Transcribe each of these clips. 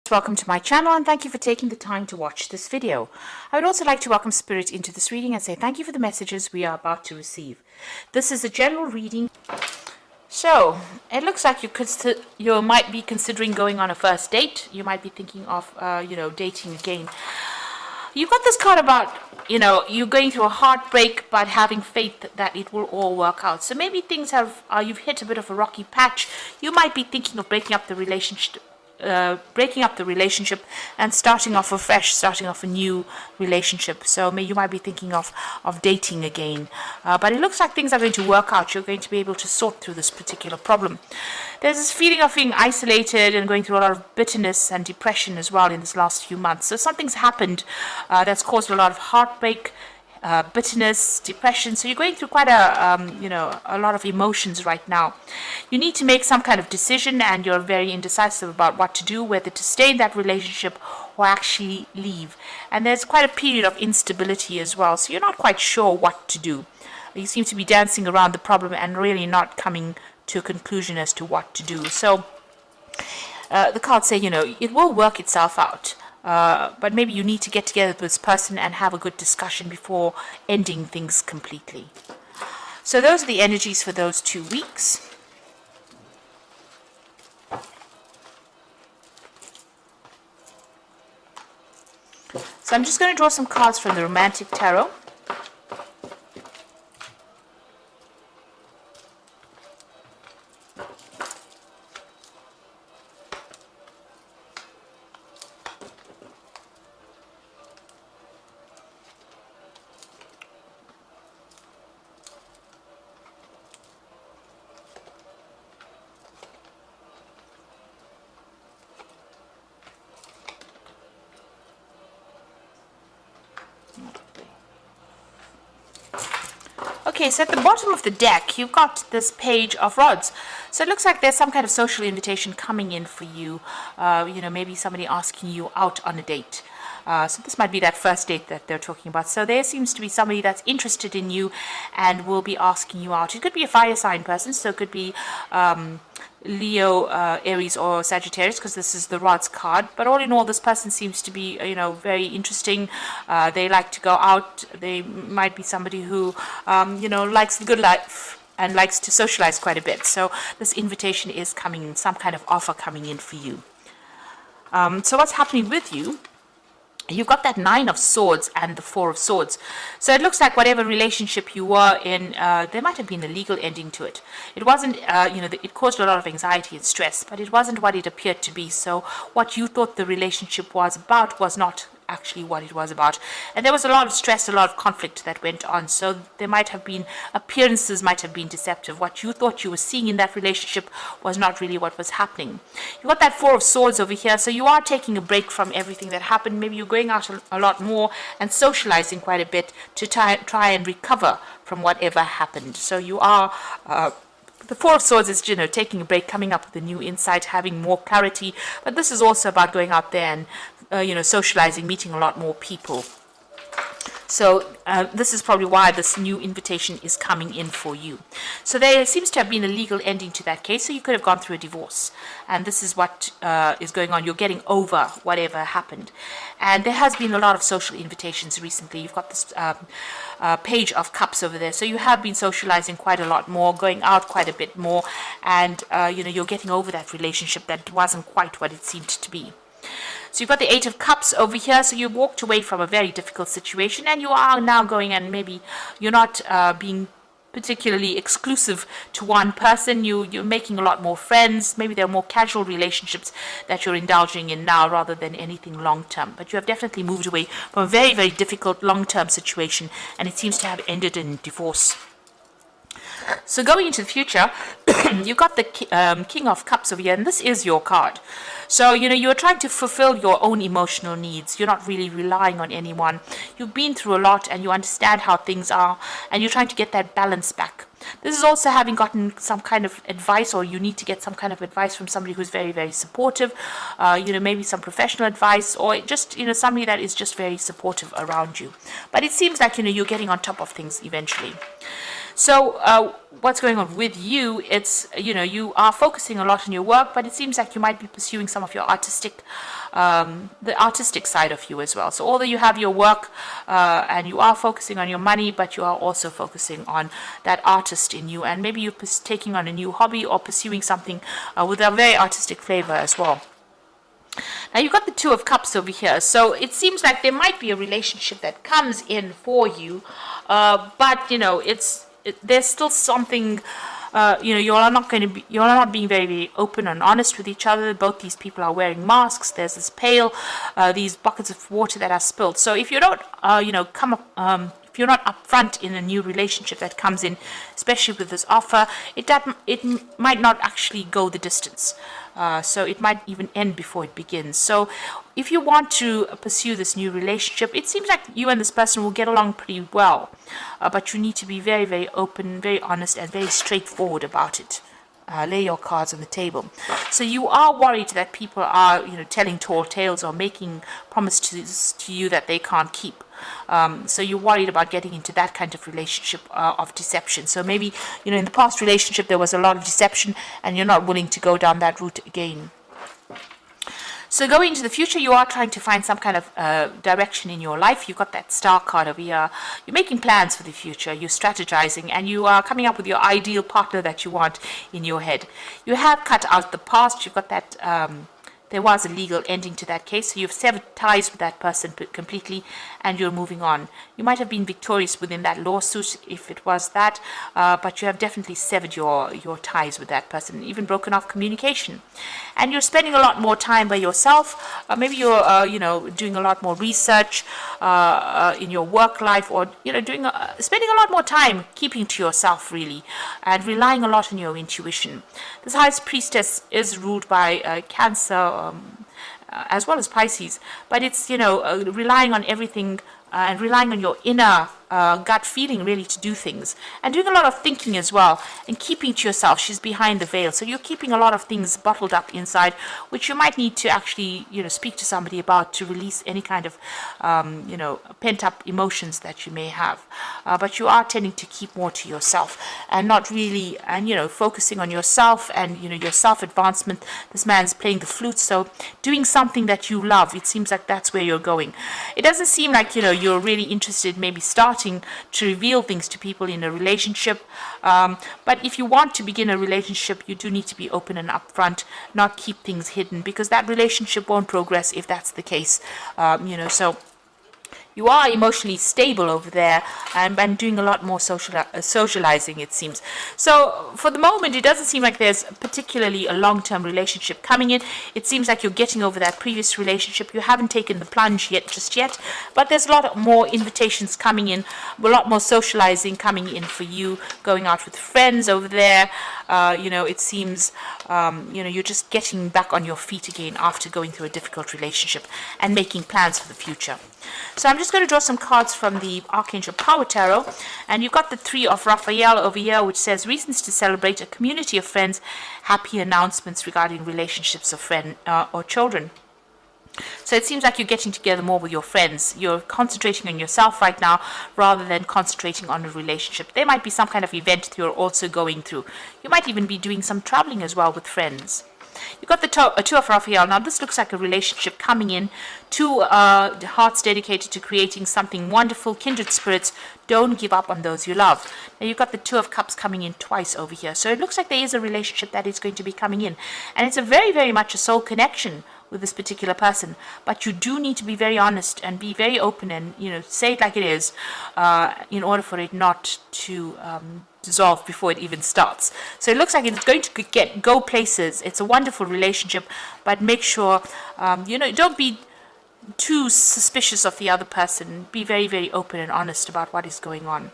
Welcome to my channel and thank you for taking the time to watch this video. I would also like to welcome Spirit into this reading and say thank you for the messages we are about to receive. This is a general reading. So, it looks like you might be considering going on a first date. You might be thinking of, dating again. You've got this card about, you're going through a heartbreak but having faith that it will all work out. So maybe things you've hit a bit of a rocky patch. You might be thinking of breaking up the relationship and starting off afresh, starting off a new relationship. So you might be thinking of dating again. But it looks like things are going to work out. You're going to be able to sort through this particular problem. There's this feeling of being isolated and going through a lot of bitterness and depression as well in this last few months. So something's happened that's caused a lot of heartbreak, bitterness, depression. So you're going through quite a lot of emotions right now. You need to make some kind of decision and you're very indecisive about what to do, whether to stay in that relationship or actually leave. And there's quite a period of instability as well. So you're not quite sure what to do. You seem to be dancing around the problem and really not coming to a conclusion as to what to do. So the cards say, it will work itself out. But maybe you need to get together with this person and have a good discussion before ending things completely. So those are the energies for those 2 weeks. So I'm just going to draw some cards from the Romantic Tarot. Okay, so at the bottom of the deck, you've got this Page of Rods. So it looks like there's some kind of social invitation coming in for you. Maybe somebody asking you out on a date. So this might be that first date that they're talking about. So there seems to be somebody that's interested in you and will be asking you out. It could be a fire sign person, so it could be Leo, Aries or Sagittarius, because this is the Rods card. But all in all, this person seems to be, very interesting. They like to go out. They might be somebody who, likes the good life and likes to socialize quite a bit. So this invitation is coming in, some kind of offer coming in for you. So what's happening with you? You've got that 9 of Swords and the 4 of Swords. So it looks like whatever relationship you were in, there might have been a legal ending to it. It wasn't, it caused a lot of anxiety and stress, but it wasn't what it appeared to be. So what you thought the relationship was about was not actually what it was about. And there was a lot of stress, a lot of conflict that went on. So there might have been, appearances might have been deceptive. What you thought you were seeing in that relationship was not really what was happening. You've got that 4 of Swords over here. So you are taking a break from everything that happened. Maybe you're going out a lot more and socializing quite a bit to try and recover from whatever happened. So you are... the 4 of Swords is, taking a break, coming up with a new insight, having more clarity. But this is also about going out there and, socializing, meeting a lot more people. So this is probably why this new invitation is coming in for you. So there seems to have been a legal ending to that case. So you could have gone through a divorce. And this is what is going on. You're getting over whatever happened. And there has been a lot of social invitations recently. You've got this Page of Cups over there. So you have been socializing quite a lot more, going out quite a bit more. And, you're getting over that relationship that wasn't quite what it seemed to be. So you've got the 8 of Cups over here. So you walked away from a very difficult situation and you are now going, and maybe you're not being particularly exclusive to one person. You're making a lot more friends. Maybe there are more casual relationships that you're indulging in now rather than anything long-term. But you have definitely moved away from a very, very difficult long-term situation, and it seems to have ended in divorce. So going into the future, you've got the King of Cups over here, and this is your card. So, you're trying to fulfill your own emotional needs. You're not really relying on anyone. You've been through a lot and you understand how things are, and you're trying to get that balance back. This is also having gotten some kind of advice, or you need to get some kind of advice from somebody who's very, very supportive, maybe some professional advice, or just, somebody that is just very supportive around you. But it seems like, you're getting on top of things eventually. So what's going on with you? It's, you are focusing a lot on your work, but it seems like you might be pursuing some of your the artistic side of you as well. So although you have your work and you are focusing on your money, but you are also focusing on that artist in you, and maybe you're taking on a new hobby or pursuing something with a very artistic flavor as well. Now you've got the Two of Cups over here, so it seems like there might be a relationship that comes in for you, but there's still something. You're not being very, very open and honest with each other. Both these people are wearing masks. There's this pail, these buckets of water that are spilled. So if you don't, come up. If you're not upfront in a new relationship that comes in, especially with this offer, it might not actually go the distance. So it might even end before it begins. So if you want to pursue this new relationship, it seems like you and this person will get along pretty well. But you need to be very, very open, very honest, and very straightforward about it. Lay your cards on the table. So you are worried that people are, telling tall tales or making promises to you that they can't keep. So you're worried about getting into that kind of relationship of deception. So maybe, in the past relationship there was a lot of deception and you're not willing to go down that route again. So going into the future, you are trying to find some kind of direction in your life. You've got that star card over here. You're making plans for the future. You're strategizing, and you are coming up with your ideal partner that you want in your head. You have cut out the past. You've got that. There was a legal ending to that case, so you've severed ties with that person completely, and you're moving on. You might have been victorious within that lawsuit if it was that, but you have definitely severed your ties with that person, even broken off communication. And you're spending a lot more time by yourself. Maybe you're, doing a lot more research in your work life, or spending a lot more time keeping to yourself really, and relying a lot on your intuition. This High Priestess is ruled by Cancer. As well as Pisces, but it's relying on everything and relying on your inner gut feeling really to do things, and doing a lot of thinking as well, and keeping to yourself. She's behind the veil, so you're keeping a lot of things bottled up inside, which you might need to actually speak to somebody about to release any kind of pent up emotions that you may have. But you are tending to keep more to yourself and not really, and focusing on yourself and your self advancement. This man's playing the flute, so doing something that you love. It seems like that's where you're going. It doesn't seem like you're really interested maybe starting to reveal things to people in a relationship, but if you want to begin a relationship, you do need to be open and upfront, not keep things hidden, because that relationship won't progress if that's the case. So you are emotionally stable over there, and doing a lot more socializing, it seems. So for the moment, it doesn't seem like there's particularly a long-term relationship coming in. It seems like you're getting over that previous relationship. You haven't taken the plunge just yet, but there's a lot more invitations coming in, a lot more socializing coming in for you, going out with friends over there. It seems, you're just getting back on your feet again after going through a difficult relationship and making plans for the future. So I'm just going to draw some cards from the Archangel Power Tarot, and you've got the Three of Raphael over here, which says reasons to celebrate a community of friends, happy announcements regarding relationships of friends or children. So it seems like you're getting together more with your friends. You're concentrating on yourself right now rather than concentrating on a relationship. There might be some kind of event that you're also going through. You might even be doing some traveling as well with friends. You've got the Two of Raphael. Now this looks like a relationship coming in. Two hearts dedicated to creating something wonderful, kindred spirits. Don't give up on those you love. Now you've got the Two of Cups coming in twice over here. So it looks like there is a relationship that is going to be coming in. And it's a very, very much a soul connection with this particular person. But you do need to be very honest and be very open and, say it like it is in order for it not to dissolve before it even starts. So it looks like it's going to go places. It's a wonderful relationship, but make sure, don't be too suspicious of the other person. Be very, very open and honest about what is going on.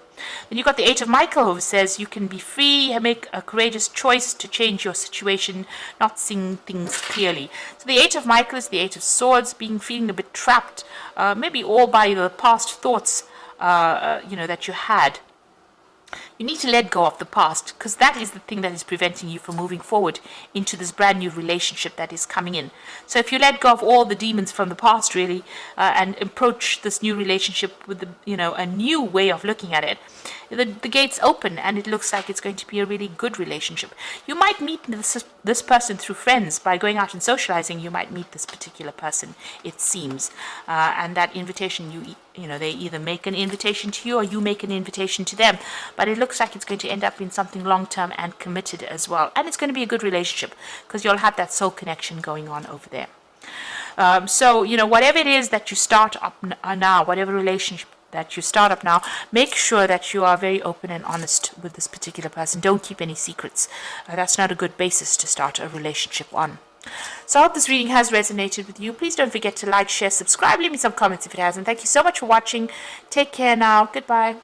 Then you've got the Eight of Michael, who says you can be free, make a courageous choice to change your situation, not seeing things clearly. So the Eight of Michael is the Eight of Swords, feeling a bit trapped, maybe all by the past thoughts, that you had. You need to let go of the past, because that is the thing that is preventing you from moving forward into this brand new relationship that is coming in. So if you let go of all the demons from the past, really, and approach this new relationship with a new way of looking at it, the gates open, and it looks like it's going to be a really good relationship. You might meet this person through friends. By going out and socializing, you might meet this particular person, it seems, and that invitation, they either make an invitation to you or you make an invitation to them. But it looks like it's going to end up in something long-term and committed as well. And it's going to be a good relationship, because you'll have that soul connection going on over there. So, whatever it is that you start up now, whatever relationship that you start up now, make sure that you are very open and honest with this particular person. Don't keep any secrets. That's not a good basis to start a relationship on. So I hope this reading has resonated with you. Please don't forget to like, share, subscribe, leave me some comments if it hasn't. Thank you so much for watching. Take care now. Goodbye.